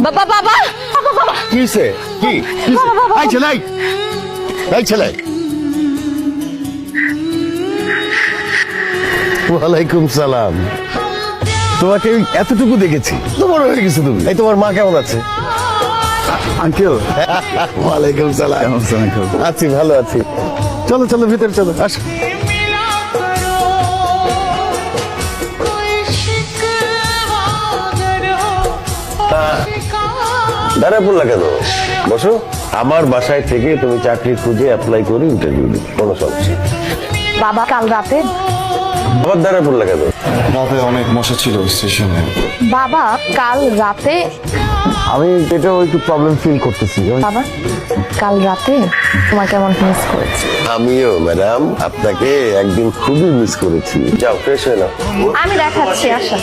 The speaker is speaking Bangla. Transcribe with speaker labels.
Speaker 1: বাবা বাবা
Speaker 2: কি হইছে? কি এই ছেলে, এই ছেলে। ওয়ালাইকুম সালাম। তোমাকে এতটুকু দেখেছি, তো বড় হয়ে গেছো তুমি। এই তোমার মা কেমন আছে?
Speaker 3: আঙ্কেল
Speaker 2: ওয়ালাইকুম সালাম।
Speaker 3: কেমন আছেন আঙ্কেল?
Speaker 2: আছি, ভালো আছি। চলো চলো ভিতরে চলো, আসো। দাঁড়া পড়লা কেন? বসো। আমার বাসায় থেকে তুমি চাকরি খুঁজে অ্যাপ্লাই করে ইন্টারভিউ দিবে, কোনো সমস্যা নেই।
Speaker 1: বাবা কাল রাতে
Speaker 2: আবার দাঁড়া পড়লা কেন?
Speaker 3: রাতে অনেক মশা ছিল স্টেশনে।
Speaker 1: বাবা কাল রাতে
Speaker 2: আমি এটাও একটু প্রবলেম ফিল করতেছি।
Speaker 1: বাবা কাল রাতে তোমার কেমন মিস করেছি।
Speaker 2: আমিও ম্যাডাম আপনাকে একদিন খুবই মিস করেছি। যাও ফ্রেশ হয়ে নাও।
Speaker 1: আমি দেখাচ্ছি, আসা।